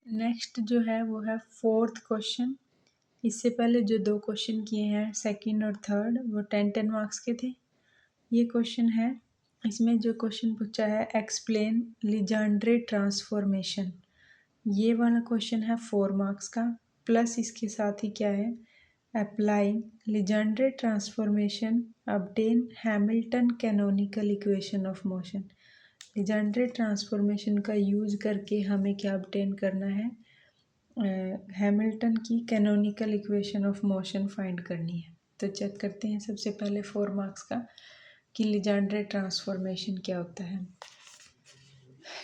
Next जो है वो है फोर्थ क्वेश्चन। इससे पहले जो 2 क्वेश्चन किए हैं सेकंड और थर्ड, वो 10-10 मार्क्स के थे। ये क्वेश्चन है, इसमें जो क्वेश्चन पूछा है एक्सप्लेन लीजेंड्रे ट्रांसफॉर्मेशन, ये वाला क्वेश्चन है 4 मार्क्स का। प्लस इसके साथ ही क्या है, applying Legendre transformation obtain Hamilton canonical equation of motion. Legendre transformation का यूज़ करके हमें क्या ऑब्टेन करना है, हैमिल्टन की canonical equation of motion find करनी है। तो चेक करते हैं सबसे पहले 4 मार्क्स का कि लीजेंड्रे ट्रांसफॉर्मेशन क्या होता है।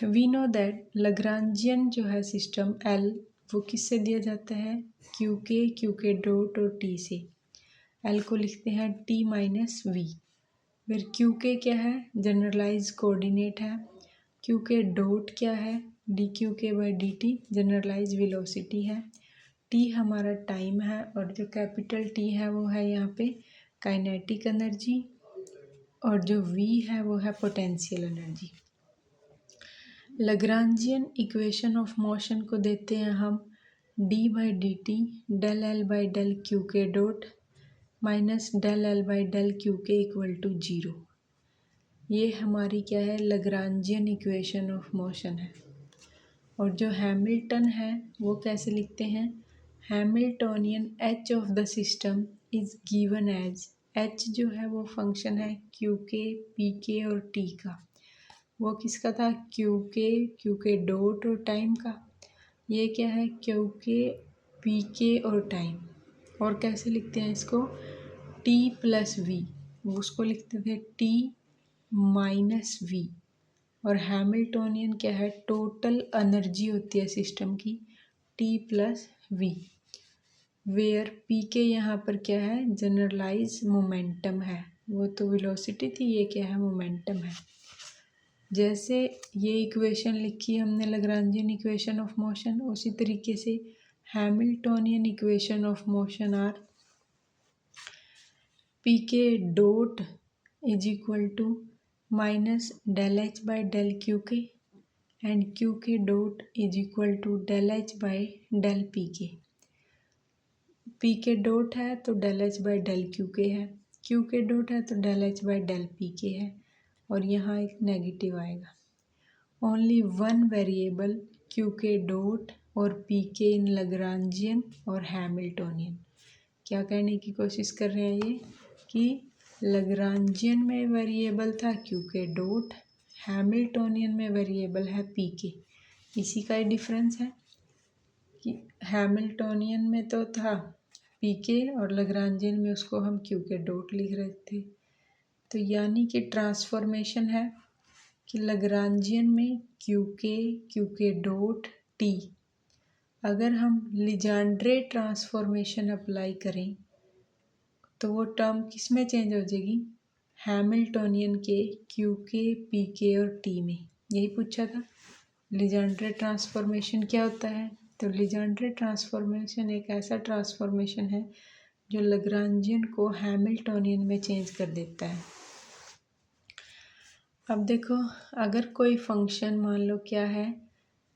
वी नो दैट लग्रांजियन जो है सिस्टम एल, वो किससे दिया जाता है, क्यू के डॉट और टी से। एल को लिखते हैं टी माइनस वी। फिर क्यू के क्या है, जनरलाइज कोऑर्डिनेट है। क्यू के डॉट क्या है, डी क्यू के by D T, generalize velocity है। टी हमारा टाइम है और जो कैपिटल टी है वो है यहाँ पे काइनेटिक एनर्जी, और जो वी है वो है potential energy. Lagrangian equation of motion को देते हैं हम D by D T del L by del Q के dot minus del L by del Q K equal to 0। ये हमारी क्या है, लग्रांजियन इक्वेशन ऑफ मोशन है। और जो हैमिल्टन है वो कैसे लिखते हैं, Hamiltonian H of the system is given as, H जो है वो फंक्शन है क्यू के, पी के और टी का। वो किसका था, क्यू के डॉट और टाइम का। ये क्या है, क्यू के, पी के और टाइम। और कैसे लिखते हैं इसको, टी प्लस वी, उसको लिखते थे टी माइनस वी। और हैमिल्टोनियन क्या है, टोटल एनर्जी होती है सिस्टम की, T plus V. Where P के यहाँ पर क्या है, जनरलाइज मोमेंटम है, वो तो वेलोसिटी थी, ये क्या है, मोमेंटम है। जैसे ये इक्वेशन लिखी हमने लग्रांजियन इक्वेशन ऑफ मोशन, उसी तरीके से Hamiltonian equation of motion are P K dot is equal to minus del H by del Q K and Q के dot is equal to del H by del P K. P K dot है तो del H by del Q के है, Q के dot है तो del H by del P के है, और यहाँ एक नेगेटिव आएगा। ओनली वन वेरिएबल क्यू के डॉट और पी के इन लग्रांजियन और हैमिल्टोनियन। क्या कहने की कोशिश कर रहे हैं ये, कि लग्रांजियन में वेरिएबल था क्यू के डॉट, हैमिल्टोनियन में वेरिएबल है पी के। इसी का ही डिफरेंस है कि हैमिल्टोनियन में तो था पी के और लग्रांजियन में उसको हम क्यू के डॉट लिख रहे थे। तो यानी कि ट्रांसफॉर्मेशन है कि लग्रांजियन में क्यू के डॉट टी, अगर हम लीजेंड्रे ट्रांसफॉर्मेशन अप्लाई करें तो वो टर्म किस में चेंज हो जाएगी, हैमिल्टोनियन के क्यू के, पी के और टी में। यही पूछा था लीजेंड्रे ट्रांसफॉर्मेशन क्या होता है। तो लीजेंड्रे ट्रांसफॉर्मेशन एक ऐसा ट्रांसफॉर्मेशन है जो लग्रांजियन को हैमिल्टोनियन में चेंज कर देता है। अब देखो, अगर कोई फंक्शन मान लो क्या है,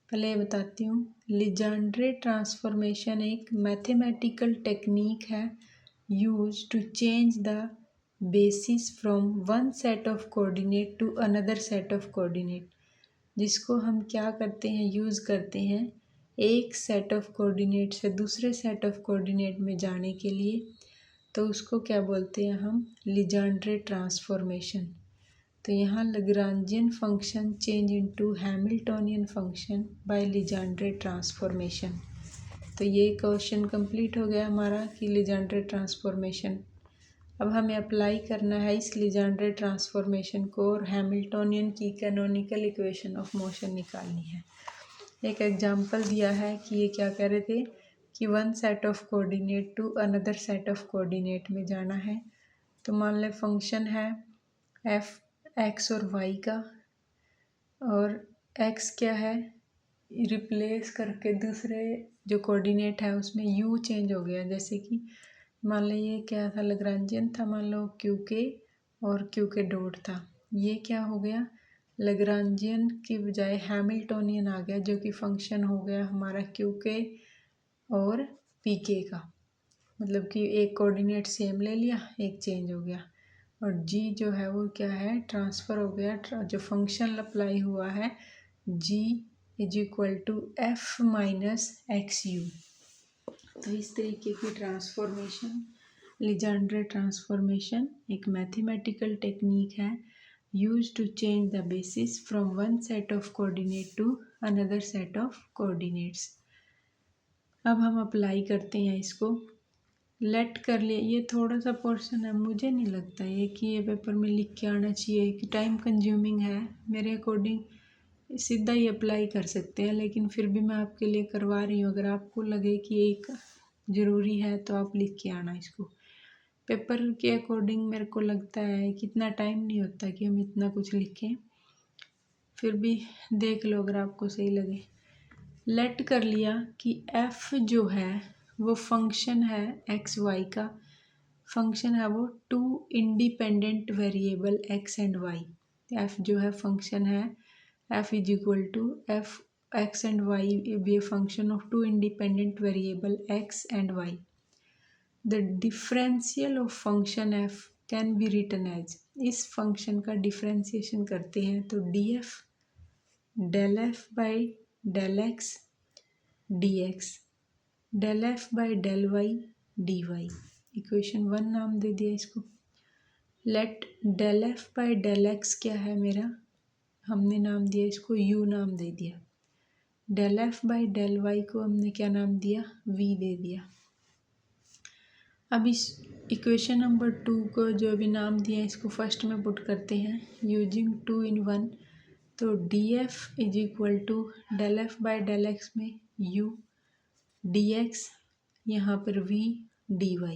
पहले बताती हूँ। लीजेंड्रे ट्रांसफॉर्मेशन एक मैथमेटिकल टेक्निक है use to change the basis from one set of coordinate to another set of coordinate, जिसको हम क्या करते हैं, यूज़ करते हैं एक सेट ऑफ कोऑर्डिनेट से दूसरे सेट ऑफ कोऑर्डिनेट में जाने के लिए। तो उसको क्या बोलते हैं हम, लीजेंड्रे ट्रांसफॉर्मेशन। तो यहाँ लग्रांजियन function change into Hamiltonian function by Legendre transformation. तो ये क्वेश्चन कंप्लीट हो गया हमारा कि लीजेंड्रे ट्रांसफॉर्मेशन। अब हमें अप्लाई करना है इस लीजेंड्रे ट्रांसफॉर्मेशन को और हैमिल्टोनियन की कैनोनिकल इक्वेशन ऑफ मोशन निकालनी है। एक एग्जांपल दिया है कि ये क्या कह रहे थे कि one set of coordinate to another set of coordinate में जाना है। तो मान लें फंक्शन है एफ एक्स और वाई का, और एक्स क्या है, रिप्लेस करके दूसरे जो कोऑर्डिनेट है उसमें यू चेंज हो गया। जैसे कि मान लो ये क्या था, लग्रांजियन था, मान लो क्यू के और क्यू के डॉट था, ये क्या हो गया, लैग्रांजियन की बजाय हैमिल्टोनियन आ गया, जो कि फंक्शन हो गया हमारा क्यू के और पी के का। मतलब कि एक कोऑर्डिनेट सेम ले लिया, एक चेंज हो गया, और जी जो है वो क्या है, ट्रांसफ़र हो गया। जो फंक्शन अप्लाई हुआ है G is equal to F minus X U. तो इस तरीके की ट्रांसफॉर्मेशन, लीजेंड्रे ट्रांसफॉर्मेशन एक मैथमेटिकल टेक्निक है use to change the basis from one set of coordinate to another set of coordinates. अब हम अप्लाई करते हैं इसको। लेट कर लिए, ये थोड़ा सा पोर्शन है, मुझे नहीं लगता ये कि ये पेपर में लिख के आना चाहिए कि टाइम कंज्यूमिंग है। मेरे अकॉर्डिंग सीधा ही अप्लाई कर सकते हैं, लेकिन फिर भी मैं आपके लिए करवा रही हूँ। अगर आपको लगे कि एक ज़रूरी है तो आप लिख के आना इसको। पेपर के अकॉर्डिंग मेरे को लगता है कि इतना टाइम नहीं होता कि हम इतना कुछ लिखें, फिर भी देख लो अगर आपको सही लगे। लेट कर लिया कि f जो है वो फंक्शन है एक्स वाई का, फंक्शन है वो two independent variable x and y। f जो है फंक्शन है, f is equal to f x and y be a function of two independent variable x and y। The differential of function f can be written as, इस function का differentiation करते हैं तो df del F by del X dx del F by del Y dy। Equation 1 नाम दे दिया इसको। Let del F by del x क्या है मेरा, हमने नाम दिया इसको u नाम दे दिया। Del F by del Y को हमने क्या नाम दिया, v दे दिया। अब इस इक्वेशन नंबर 2 को जो अभी नाम दिया इसको फर्स्ट में पुट करते हैं यूजिंग 2 in 1। तो D F is equal to del F by del X में u dx, यहाँ पर v dy।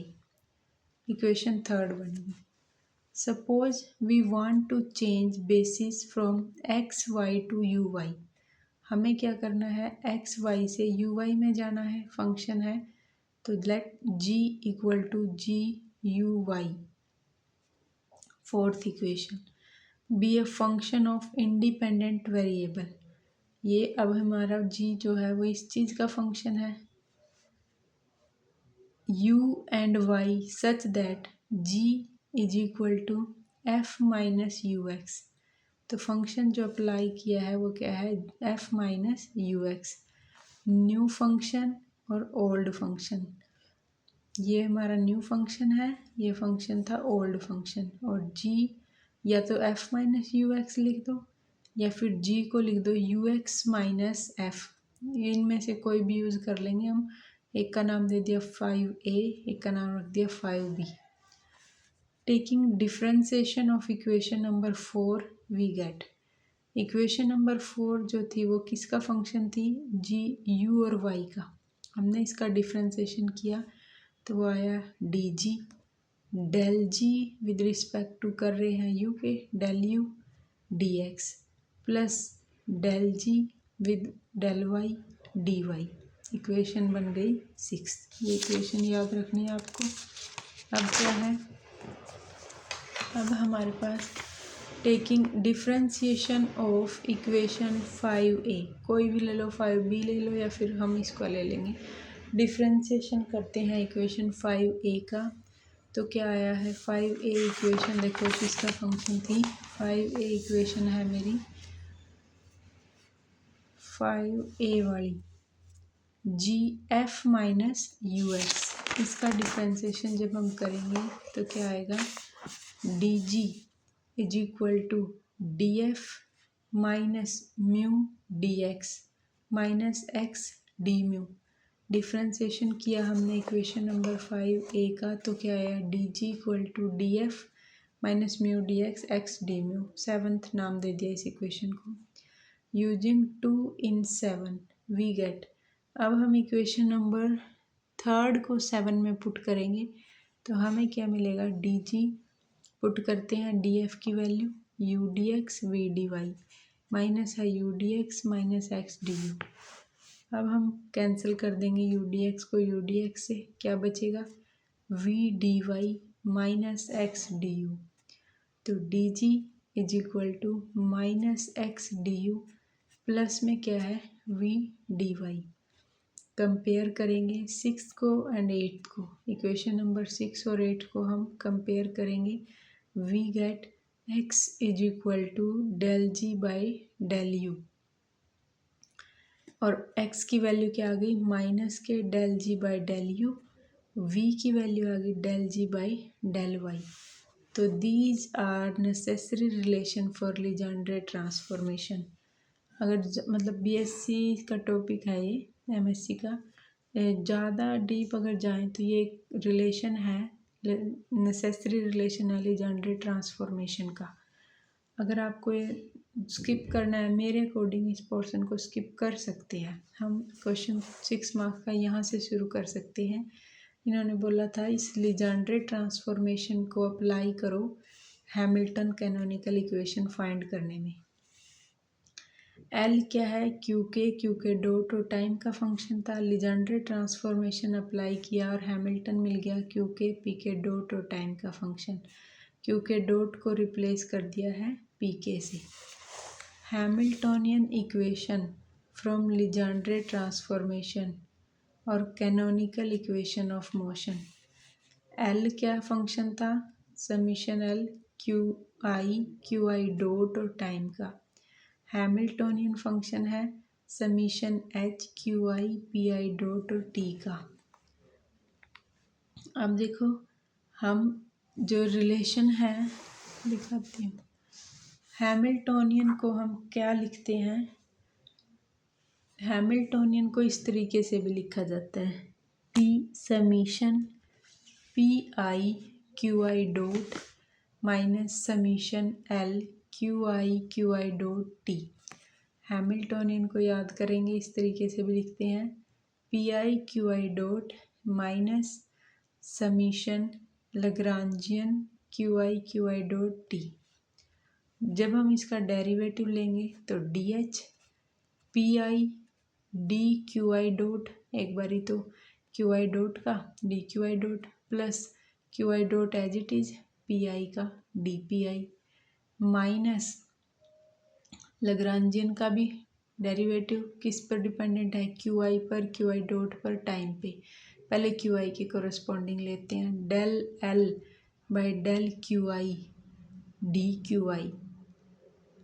इक्वेशन 3 बन गई। Suppose we want to change basis from X Y to U Y. हमें क्या करना है, एक्स वाई से यू वाई में जाना है, फंक्शन है। तो let g equal to G U Y. Fourth equation be a function of independent variable. ये अब हमारा g जो है वो इस चीज़ का फंक्शन है u and y such that g is equal to f minus U x. तो फंक्शन जो अप्लाई किया है वो क्या है, f minus U x. New function और ओल्ड फंक्शन, ये हमारा न्यू फंक्शन है, ये फंक्शन था ओल्ड फंक्शन। और g या तो f माइनस यू एक्स लिख दो या फिर g को लिख दो यू एक्स माइनस एफ, इनमें से कोई भी यूज़ कर लेंगे हम। एक का नाम दे दिया 5a, एक का नाम रख दिया 5b। Taking differentiation of equation number 4 we get. Equation number 4 जो थी वो किसका फंक्शन थी, g u और y का। हमने इसका डिफरेंशिएशन किया तो वो आया D G del G with respect to कर रहे हैं u के, del u dx plus del G with del y dy। Equation बन गई 6। ये इक्वेशन याद रखनी है आपको। अब क्या है, अब हमारे पास taking differentiation of equation 5a, कोई भी ले लो, 5b ले लो या फिर हम इसको ले लेंगे। डिफरेंशिएशन करते हैं इक्वेशन 5a का, तो क्या आया है 5a इक्वेशन, देखो किसका फंक्शन थी। 5a इक्वेशन है मेरी 5a वाली G F minus U X. इसका डिफरेंशिएशन जब हम करेंगे तो क्या आएगा, D G is equal to D F minus mu D X minus X D mu. Differentiation किया हमने इक्वेशन नंबर 5a का, तो क्या आया D G equal to D F minus mu D X D mu. 7th नाम दे दिया इस इक्वेशन को। Using 2 in 7 we get. अब हम इक्वेशन नंबर 3 को 7 में पुट करेंगे तो हमें क्या मिलेगा, डी जी पुट करते हैं डी एफ की value U D X V D Y, minus है U D X minus X D U. अब हम कैंसिल कर देंगे यू डी एक्स को यू डी एक्स से, क्या बचेगा V D Y minus X D U. तो D G is equal to minus X D U plus में क्या है वी डी वाई। कंपेयर करेंगे 6 को एंड 8 को, इक्वेशन नंबर 6 और 8 को हम कंपेयर करेंगे। We get x is equal to del G by del U, और x की वैल्यू क्या आ गई माइनस के del G by del U, v की वैल्यू आ गई del G by del Y. तो these are necessary relation for Legendre transformation. अगर मतलब बीएससी का टॉपिक है ये, एमएससी का, ज़्यादा डीप अगर जाएं तो ये एक रिलेशन है, नेसेसरी रिलेशन है लीजेंड्रे ट्रांसफॉर्मेशन का। अगर आपको ये स्किप करना है, मेरे अकॉर्डिंग इस पोर्शन को स्किप कर सकते हैं हम। क्वेश्चन 6 मार्क्स का यहाँ से शुरू कर सकते हैं। इन्होंने बोला था इस लीजेंड्रे ट्रांसफॉर्मेशन को अप्लाई करो हैमिल्टन कैनोनिकल इक्वेशन फाइंड करने में। एल क्या है क्यू के डॉट और टाइम का फंक्शन था। लीजेंड्रे ट्रांसफॉर्मेशन अप्लाई किया और हैमिल्टन मिल गया क्यू के डॉट और टाइम का फंक्शन। क्यू के डॉट को रिप्लेस कर दिया है पी के से। Hamiltonian equation from Legendre transformation और canonical equation of motion. L क्या फंक्शन था समीशन एल क्यू आई डॉट और टाइम का। हैमिल्टोनियन फंक्शन है summation H Q I P I dot और टी का। अब देखो हम जो रिलेशन है दिखाती हूँ। हैमिल्टोनियन को हम क्या लिखते हैं, हैमिल्टोनियन को इस तरीके से भी लिखा जाता है T summation P I Q I dot minus summation L Q I dot T. Hamiltonian को याद करेंगे इस तरीके से भी लिखते हैं P I Q I dot minus summation Lagrangian Q I dot T. जब हम इसका डेरिवेटिव लेंगे तो D H P I D Q I dot, एक बारी तो क्यू आई डॉट का D Q I dot plus Q I dot as it is P I का डी पी आई माइनस लग्रांजियन का भी डेरिवेटिव किस पर डिपेंडेंट है क्यू आई पर, क्यू आई डॉट पर, टाइम पे। पहले क्यू आई के कोरस्पॉन्डिंग लेते हैं del L by del Q I D Q I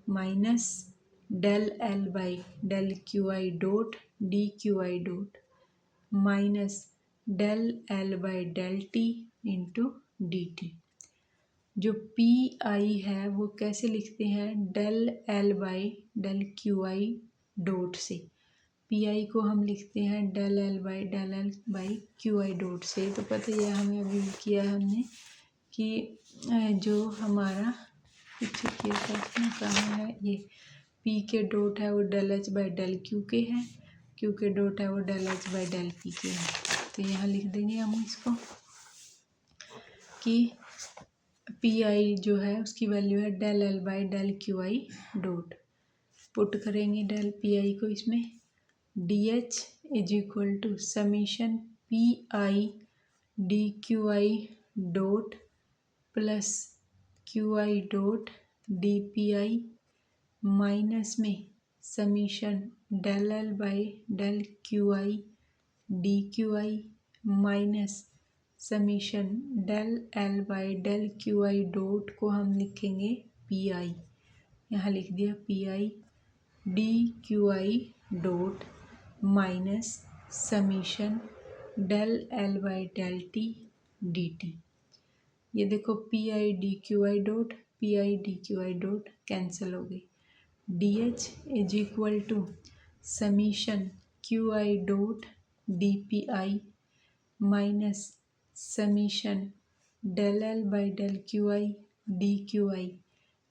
minus del L by del Q I dot d Q I dot minus del L by del t into d t. जो p i है वो कैसे लिखते हैं del L by del Q I dot से। P आई को हम लिखते हैं del L by Q I dot से। तो पता ही है हमें अभी किया है हमने कि जो हमारा पीछे किया था कहाँ है ये पी के डॉट है वो del H by del Q के है, क्यू के डॉट है वो del H by del P के है। तो यहाँ लिख देंगे हम इसको कि पी आई जो है उसकी वैल्यू है del L by del Q I dot. Put करेंगे डेल पी आई को इसमें D H is equal to summation P I D Q I dot plus Q I dot D P I minus में summation del L by del Q I D Q I minus summation del L by del Q I dot को हम लिखेंगे P I. यहाँ लिख दिया P I D Q I dot minus summation del L by del t d t. ये देखो p I D Q I dot cancel हो गई। D H is equal to summation q I dot D P I minus summation del L by del Q I D Q I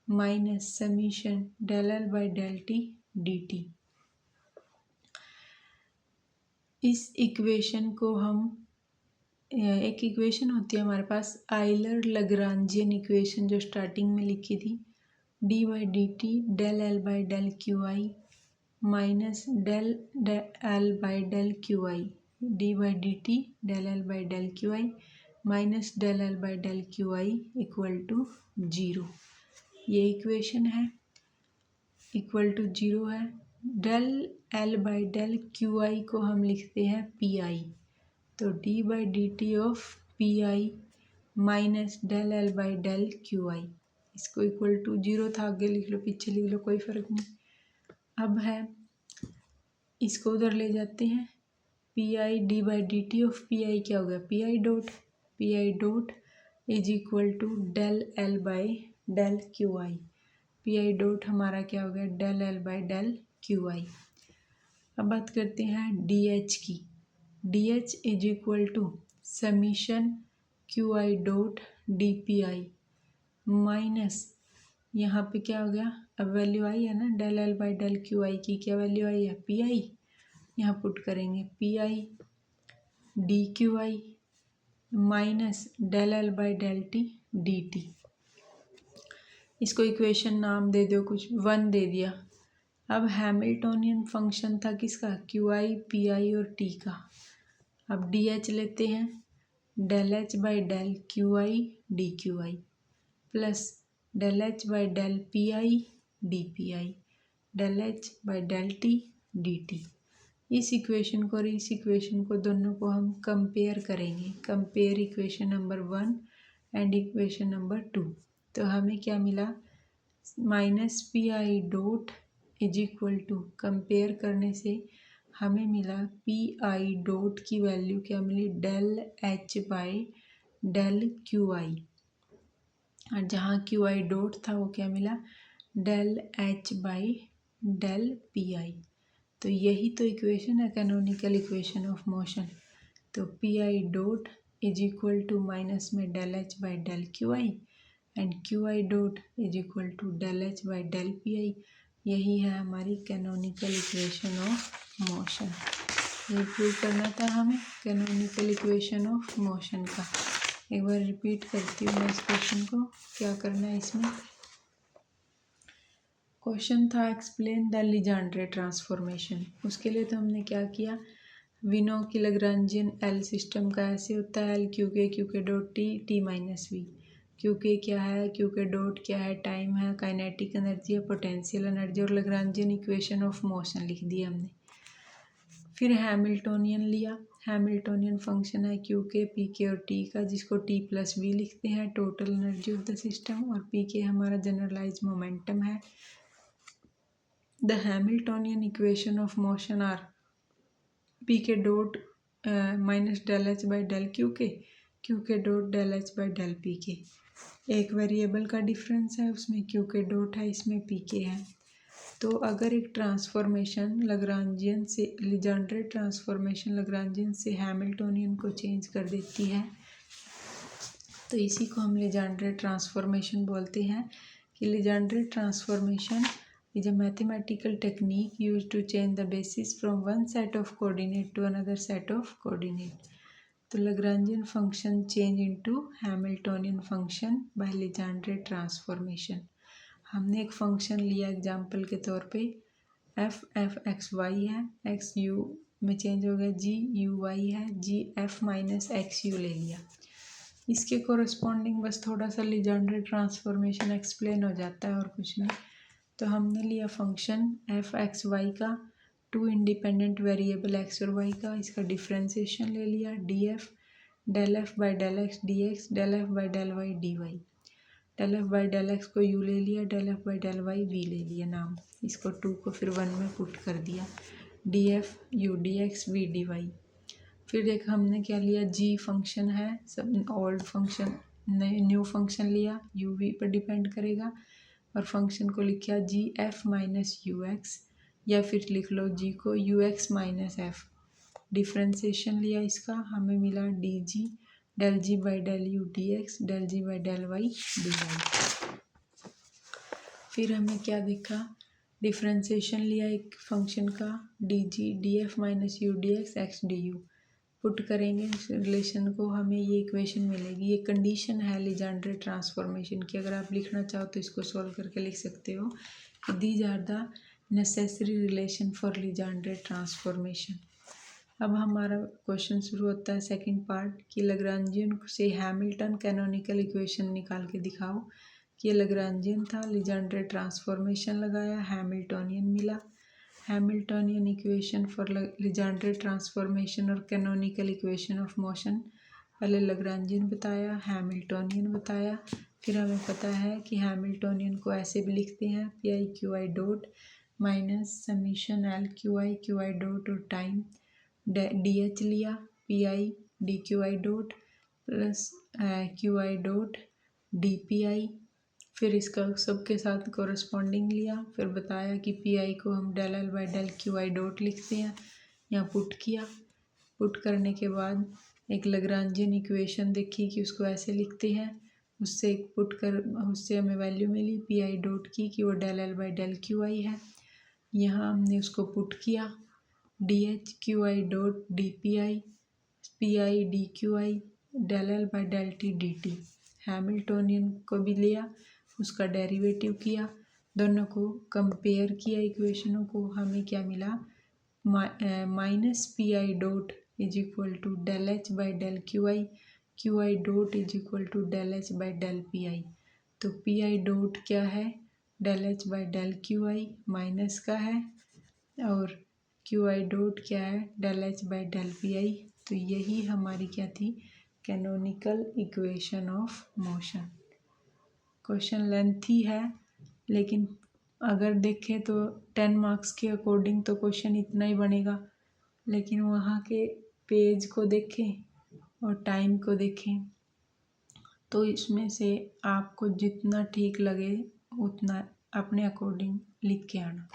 minus summation del L by del t d t. इस equation को हम एक equation होती है हमारे पास Euler Lagrangian equation जो starting में लिखी थी d by D T del L by del Q I minus del L by del Q I d by D T del L by del Q I minus del L by del Q i equal to 0। ये equation है, equal to 0 है। Del L by del Q i को हम लिखते हैं P I, तो d by D t of p I minus del L by del Q I, इसको equal to 0 था, आगे लिख लो पीछे लिख लो कोई फ़र्क नहीं। अब है इसको उधर ले जाते हैं, P I d by D t of p i क्या हो गया p I dot is equal to del L by del Q I, P I dot हमारा क्या हो गया del L by del Q i. अब बात करते हैं डी एच की, d H is equal to summation q I dot D P I minus, यहाँ पे क्या हो गया, अब वैल्यू आई है ना del L by del Q i की, क्या वैल्यू आई है पी आई, यहाँ पुट करेंगे p I D Q I minus del L by del t d t, इसको इक्वेशन नाम दे दो कुछ 1 दे दिया। अब हैमिल्टोनियन फंक्शन था किसका क्यू आई पी आई और टी का, अब डी एच लेते हैं, del H by del Q I D Q i plus del H by del P I d P i, del H by del t d t. इस equation को और इस equation को दोनों को हम कंपेयर करेंगे, compare equation number 1 and equation number 2, तो हमें क्या मिला minus P I dot is equal to, compare करने से हमें मिला पी आई डॉट की वैल्यू क्या मिली del H by del Q I, और जहाँ क्यू आई डॉट था वो क्या मिला del H by del P I. तो यही तो इक्वेशन है कैनोनिकल इक्वेशन ऑफ मोशन। तो P I dot is equal to minus में del H by del Q i and q I dot is equal to del H by del P i, यही है हमारी canonical equation of motion. ये prove करना था हमें canonical equation of motion का। एक बार रिपीट करती हूँ मैं इस क्वेश्चन को, क्या करना है इसमें। क्वेश्चन था एक्सप्लेन द लीजेंड्रे ट्रांसफॉर्मेशन, उसके लिए तो हमने क्या किया, वी नो कि लैग्रेंजियन एल सिस्टम का ऐसे होता है एल क्यू के dot t T minus V, q के क्या है क्यू के डॉट क्या है टाइम है, काइनेटिक एनर्जी है, पोटेंशियल एनर्जी, और लैग्रेंजियन इक्वेशन ऑफ मोशन लिख दिया हमने। फिर हैमिल्टोनियन लिया, हैमिल्टोनियन फंक्शन है क्यू के पी के और टी का, जिसको टी प्लस वी लिखते हैं, total energy of the system, और पी के हमारा जनरलाइज मोमेंटम है। The Hamiltonian equation of motion are P K dot minus del H by del Q के dot del H by del P K, एक variable का difference है, उसमें Q के dot है, इसमें पी के है। तो अगर एक ट्रांसफॉर्मेशन लैग्रेंजियन से लीजेंड्रे ट्रांसफॉर्मेशन लैग्रेंजियन से हैमिल्टोनियन को चेंज कर देती है, तो इसी को हम लीजेंड्रे ट्रांसफॉर्मेशन बोलते हैं। कि Legendre transformation is a mathematical technique used to change the basis from one set of coordinate to another set of coordinate. तो Lagrangian function change into Hamiltonian function by Legendre transformation. हमने एक function लिया example के तौर पे F x Y है, X U में change हो गया, जी यू वाई है, G F minus X U ले लिया। इसके कोरस्पॉन्डिंग बस थोड़ा सा लीजेंड्रे ट्रांसफॉर्मेशन एक्सप्लेन हो जाता है और कुछ नहीं। तो हमने लिया फंक्शन एफ एक्स वाई का, टू इंडिपेंडेंट वेरिएबल एक्स और वाई का, इसका डिफ्रेंसिएशन ले लिया d f del F by del x d x, del F by del Y d y, del F by del x को u ले लिया, del F by del y v ले लिया नाम, इसको 2 को फिर 1 में पुट कर दिया, D F U D X V D Y. फिर एक हमने क्या लिया, जी फंक्शन है, सब ओल्ड फंक्शन न्यू फंक्शन लिया, यू वी पर डिपेंड करेगा, और फंक्शन को लिखा G F minus U X, या फिर लिख लो जी को U X minus F. Differentiation लिया इसका, हमें मिला D G del G by del U D x, del G by del Y d Y. फिर हमें क्या देखा, डिफ्रेंसिएशन लिया एक फंक्शन का, D G D F minus you D x x D you, put करेंगे इस रिलेशन को, हमें ये इक्वेशन मिलेगी। ये कंडीशन है लीजेंड्रे ट्रांसफॉर्मेशन की, अगर आप लिखना चाहो तो इसको सॉल्व करके लिख सकते हो कि these are the necessary relation for Legendre transformation. अब हमारा क्वेश्चन शुरू होता है सेकंड पार्ट कि लैग्रेंजियन से हैमिल्टन कैनोनिकल इक्वेशन निकाल के दिखाओ। ये लैग्रांजियन था, लीजेंड्रे ट्रांसफॉर्मेशन लगाया, हैमिल्टोनियन मिला। Hamiltonian equation for Legendre transformation और कैनोनिकल इक्वेशन ऑफ मोशन, पहले लैग्रांजियन बताया, हैमिल्टोनियन बताया। फिर हमें पता है कि हैमिल्टोनियन को ऐसे भी लिखते हैं P I Q I dot minus summation L Q I dot और टाइम डी एच लिया, P I D Q I dot plus Q I dot D P I, फिर इसका सबके साथ कोरस्पॉन्डिंग लिया। फिर बताया कि पी आई को हम del L by del Q I dot लिखते हैं, यहाँ पुट किया। पुट करने के बाद एक लैग्रांजियन इक्वेशन देखी कि उसको ऐसे लिखते हैं, उससे पुट कर उससे हमें वैल्यू मिली पी आई डॉट की कि वो del L by del Q i है। यहाँ हमने उसको पुट किया, d H Q I dot D P I D Q i del L by del t d t. Hamiltonian को भी लिया, उसका डेरिवेटिव किया, दोनों को कंपेयर किया इक्वेशनों को, हमें क्या मिला minus P I dot is equal to del H by del Q I dot is equal to del H by del P I. तो पी आई डॉट क्या है, del H by del Q I minus का है, और q आई dot क्या है, del H by del P I. तो यही हमारी क्या थी, canonical equation of motion. Question lengthy है, लेकिन अगर देखें तो 10 मार्क्स के अकॉर्डिंग तो क्वेश्चन इतना ही बनेगा, लेकिन वहाँ के पेज को देखें और टाइम को देखें तो इसमें से आपको जितना ठीक लगे उतना अपने अकॉर्डिंग लिख के आना।